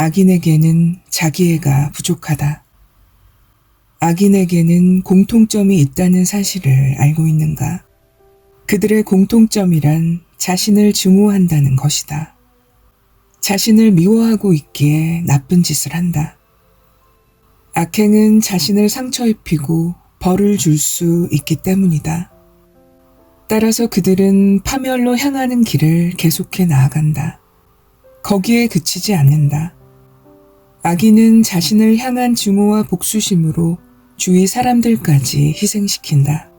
악인에게는 자기애가 부족하다. 악인에게는 공통점이 있다는 사실을 알고 있는가? 그들의 공통점이란 자신을 증오한다는 것이다. 자신을 미워하고 있기에 나쁜 짓을 한다. 악행은 자신을 상처 입히고 벌을 줄 수 있기 때문이다. 따라서 그들은 파멸로 향하는 길을 계속해 나아간다. 거기에 그치지 않는다. 악인은 자신을 향한 증오와 복수심으로 주위 사람들까지 희생시킨다.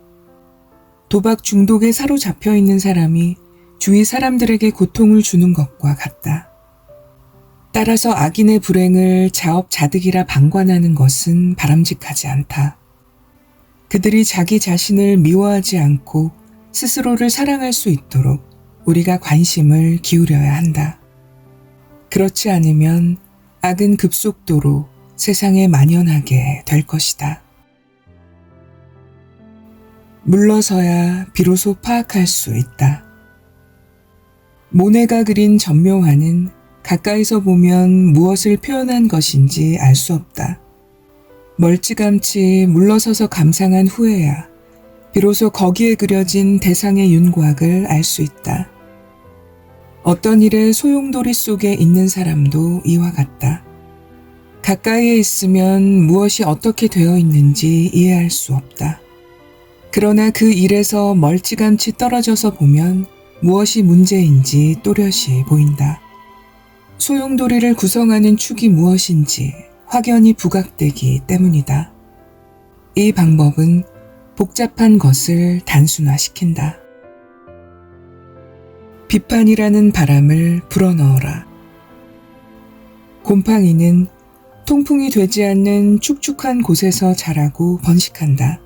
도박 중독에 사로잡혀 있는 사람이 주위 사람들에게 고통을 주는 것과 같다. 따라서 악인의 불행을 자업자득이라 방관하는 것은 바람직하지 않다. 그들이 자기 자신을 미워하지 않고 스스로를 사랑할 수 있도록 우리가 관심을 기울여야 한다. 그렇지 않으면 악은 급속도로 세상에 만연하게 될 것이다. 물러서야 비로소 파악할 수 있다. 모네가 그린 전묘화는 가까이서 보면 무엇을 표현한 것인지 알 수 없다. 멀찌감치 물러서서 감상한 후에야 비로소 거기에 그려진 대상의 윤곽을 알 수 있다. 어떤 일의 소용돌이 속에 있는 사람도 이와 같다. 가까이에 있으면 무엇이 어떻게 되어 있는지 이해할 수 없다. 그러나 그 일에서 멀찌감치 떨어져서 보면 무엇이 문제인지 또렷이 보인다. 소용돌이를 구성하는 축이 무엇인지 확연히 부각되기 때문이다. 이 방법은 복잡한 것을 단순화시킨다. 비판이라는 바람을 불어넣어라. 곰팡이는 통풍이 되지 않는 축축한 곳에서 자라고 번식한다.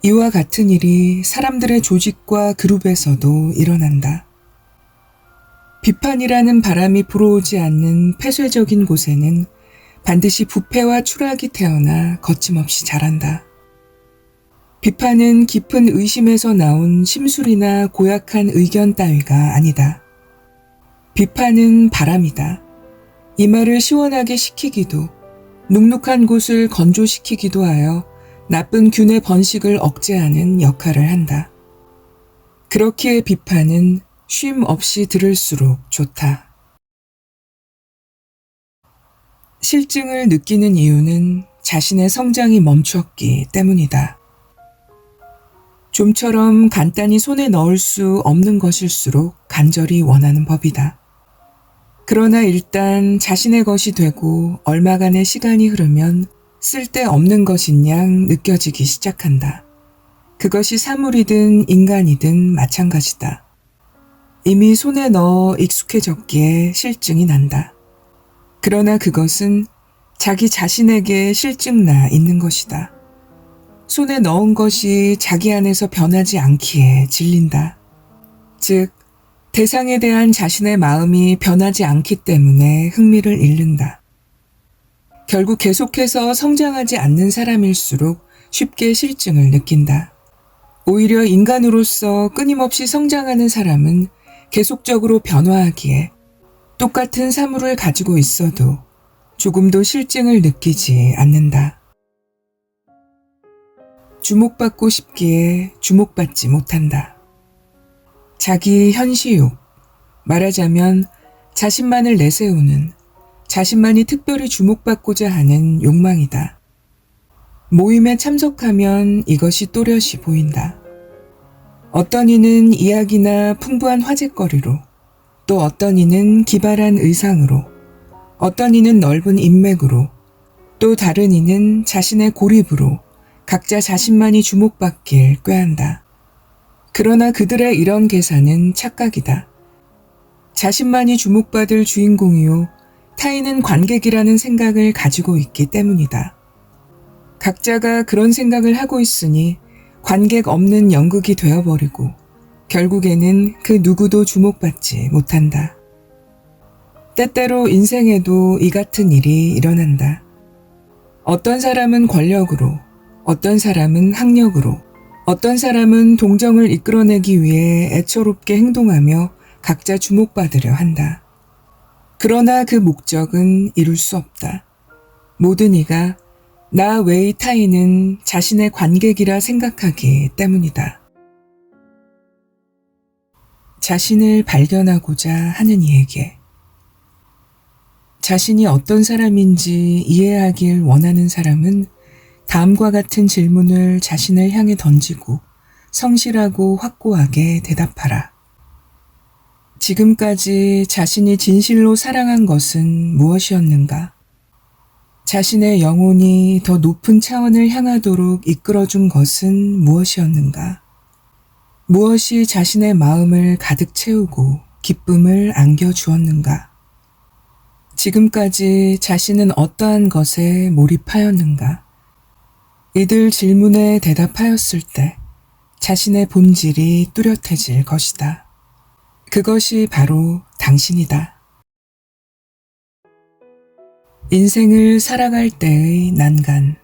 이와 같은 일이 사람들의 조직과 그룹에서도 일어난다. 비판이라는 바람이 불어오지 않는 폐쇄적인 곳에는 반드시 부패와 추락이 태어나 거침없이 자란다. 비판은 깊은 의심에서 나온 심술이나 고약한 의견 따위가 아니다. 비판은 바람이다. 이마를 시원하게 식히기도, 눅눅한 곳을 건조시키기도 하여 나쁜 균의 번식을 억제하는 역할을 한다. 그렇기에 비판은 쉼 없이 들을수록 좋다. 실증을 느끼는 이유는 자신의 성장이 멈췄기 때문이다. 좀처럼 간단히 손에 넣을 수 없는 것일수록 간절히 원하는 법이다. 그러나 일단 자신의 것이 되고 얼마간의 시간이 흐르면 쓸데없는 것인 양 느껴지기 시작한다. 그것이 사물이든 인간이든 마찬가지다. 이미 손에 넣어 익숙해졌기에 실증이 난다. 그러나 그것은 자기 자신에게 실증나 있는 것이다. 손에 넣은 것이 자기 안에서 변하지 않기에 질린다. 즉, 대상에 대한 자신의 마음이 변하지 않기 때문에 흥미를 잃는다. 결국 계속해서 성장하지 않는 사람일수록 쉽게 실증을 느낀다. 오히려 인간으로서 끊임없이 성장하는 사람은 계속적으로 변화하기에 똑같은 사물을 가지고 있어도 조금도 실증을 느끼지 않는다. 주목받고 싶기에 주목받지 못한다. 자기 현시욕, 말하자면 자신만을 내세우는, 자신만이 특별히 주목받고자 하는 욕망이다. 모임에 참석하면 이것이 또렷이 보인다. 어떤 이는 이야기나 풍부한 화제거리로, 또 어떤 이는 기발한 의상으로, 어떤 이는 넓은 인맥으로, 또 다른 이는 자신의 고립으로 각자 자신만이 주목받길 꾀한다. 그러나 그들의 이런 계산은 착각이다. 자신만이 주목받을 주인공이요, 타인은 관객이라는 생각을 가지고 있기 때문이다. 각자가 그런 생각을 하고 있으니 관객 없는 연극이 되어버리고 결국에는 그 누구도 주목받지 못한다. 때때로 인생에도 이 같은 일이 일어난다. 어떤 사람은 권력으로, 어떤 사람은 학력으로, 어떤 사람은 동정을 이끌어내기 위해 애처롭게 행동하며 각자 주목받으려 한다. 그러나 그 목적은 이룰 수 없다. 모든 이가 나 외의 타인은 자신의 관객이라 생각하기 때문이다. 자신을 발견하고자 하는 이에게 자신이 어떤 사람인지 이해하길 원하는 사람은 다음과 같은 질문을 자신을 향해 던지고 성실하고 확고하게 대답하라. 지금까지 자신이 진실로 사랑한 것은 무엇이었는가? 자신의 영혼이 더 높은 차원을 향하도록 이끌어준 것은 무엇이었는가? 무엇이 자신의 마음을 가득 채우고 기쁨을 안겨주었는가? 지금까지 자신은 어떠한 것에 몰입하였는가? 이들 질문에 대답하였을 때 자신의 본질이 뚜렷해질 것이다. 그것이 바로 당신이다. 인생을 살아갈 때의 난간.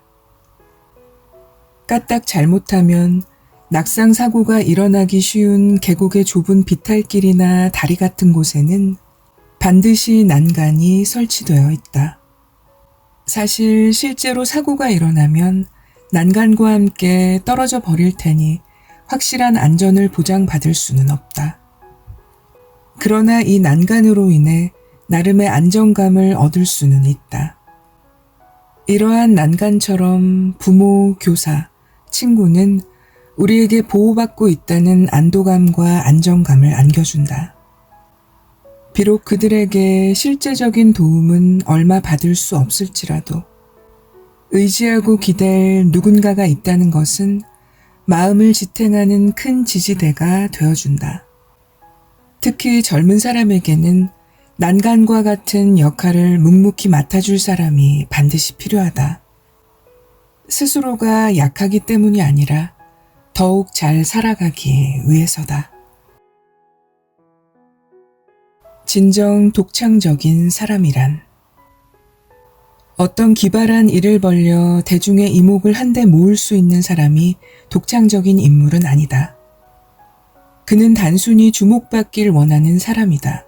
까딱 잘못하면 낙상사고가 일어나기 쉬운 계곡의 좁은 비탈길이나 다리 같은 곳에는 반드시 난간이 설치되어 있다. 사실 실제로 사고가 일어나면 난간과 함께 떨어져 버릴 테니 확실한 안전을 보장받을 수는 없다. 그러나 이 난간으로 인해 나름의 안정감을 얻을 수는 있다. 이러한 난간처럼 부모, 교사, 친구는 우리에게 보호받고 있다는 안도감과 안정감을 안겨준다. 비록 그들에게 실제적인 도움은 얼마 받을 수 없을지라도 의지하고 기댈 누군가가 있다는 것은 마음을 지탱하는 큰 지지대가 되어준다. 특히 젊은 사람에게는 난간과 같은 역할을 묵묵히 맡아줄 사람이 반드시 필요하다. 스스로가 약하기 때문이 아니라 더욱 잘 살아가기 위해서다. 진정 독창적인 사람이란 어떤 기발한 일을 벌여 대중의 이목을 한데 모을 수 있는 사람이 독창적인 인물은 아니다. 그는 단순히 주목받길 원하는 사람이다.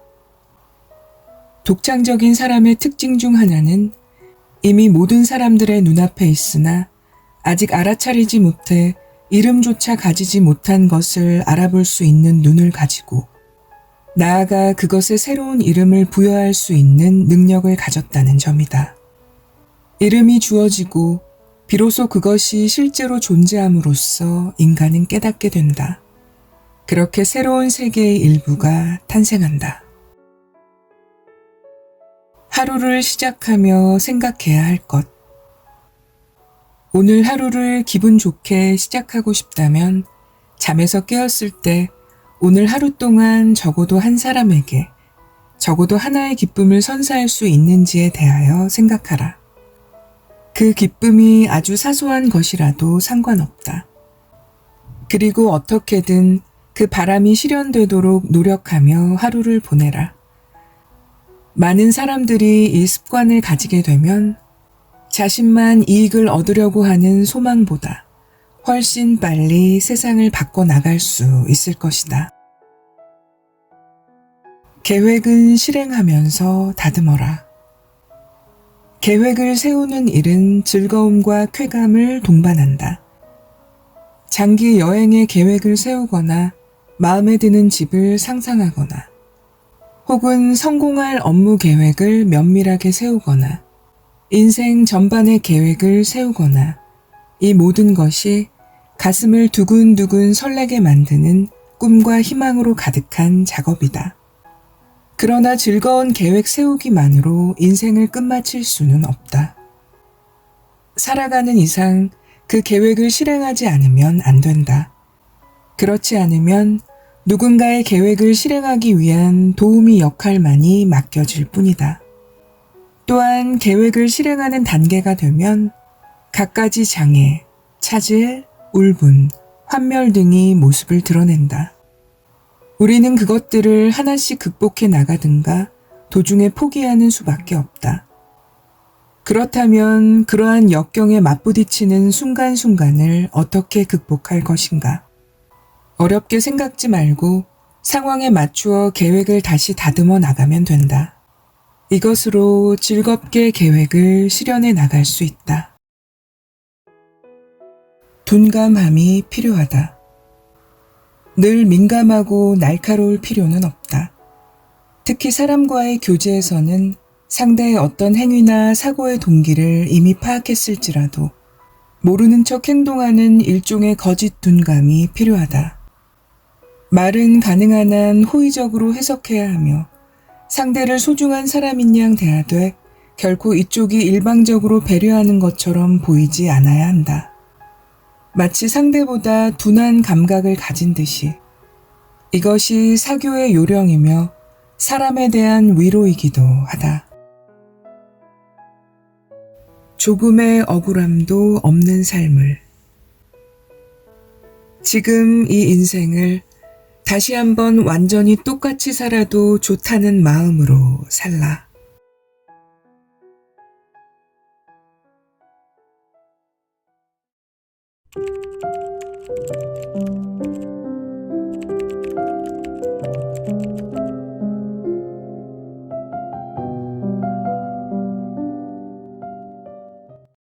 독창적인 사람의 특징 중 하나는 이미 모든 사람들의 눈앞에 있으나 아직 알아차리지 못해 이름조차 가지지 못한 것을 알아볼 수 있는 눈을 가지고 나아가 그것에 새로운 이름을 부여할 수 있는 능력을 가졌다는 점이다. 이름이 주어지고 비로소 그것이 실제로 존재함으로써 인간은 깨닫게 된다. 그렇게 새로운 세계의 일부가 탄생한다. 하루를 시작하며 생각해야 할 것. 오늘 하루를 기분 좋게 시작하고 싶다면 잠에서 깨었을 때 오늘 하루 동안 적어도 한 사람에게 적어도 하나의 기쁨을 선사할 수 있는지에 대하여 생각하라. 그 기쁨이 아주 사소한 것이라도 상관없다. 그리고 어떻게든 그 바람이 실현되도록 노력하며 하루를 보내라. 많은 사람들이 이 습관을 가지게 되면 자신만 이익을 얻으려고 하는 소망보다 훨씬 빨리 세상을 바꿔나갈 수 있을 것이다. 계획은 실행하면서 다듬어라. 계획을 세우는 일은 즐거움과 쾌감을 동반한다. 장기 여행의 계획을 세우거나 마음에 드는 집을 상상하거나 혹은 성공할 업무 계획을 면밀하게 세우거나 인생 전반의 계획을 세우거나 이 모든 것이 가슴을 두근두근 설레게 만드는 꿈과 희망으로 가득한 작업이다. 그러나 즐거운 계획 세우기만으로 인생을 끝마칠 수는 없다. 살아가는 이상 그 계획을 실행하지 않으면 안 된다. 그렇지 않으면 누군가의 계획을 실행하기 위한 도우미 역할만이 맡겨질 뿐이다. 또한 계획을 실행하는 단계가 되면 갖가지 장애, 차질, 울분, 환멸 등이 모습을 드러낸다. 우리는 그것들을 하나씩 극복해 나가든가 도중에 포기하는 수밖에 없다. 그렇다면 그러한 역경에 맞부딪히는 순간순간을 어떻게 극복할 것인가? 어렵게 생각지 말고 상황에 맞추어 계획을 다시 다듬어 나가면 된다. 이것으로 즐겁게 계획을 실현해 나갈 수 있다. 둔감함이 필요하다. 늘 민감하고 날카로울 필요는 없다. 특히 사람과의 교제에서는 상대의 어떤 행위나 사고의 동기를 이미 파악했을지라도 모르는 척 행동하는 일종의 거짓 둔감이 필요하다. 말은 가능한 한 호의적으로 해석해야 하며 상대를 소중한 사람인 양 대하되 결코 이쪽이 일방적으로 배려하는 것처럼 보이지 않아야 한다. 마치 상대보다 둔한 감각을 가진 듯이 이것이 사교의 요령이며 사람에 대한 위로이기도 하다. 조금의 억울함도 없는 삶을. 지금 이 인생을 다시 한번 완전히 똑같이 살아도 좋다는 마음으로 살라.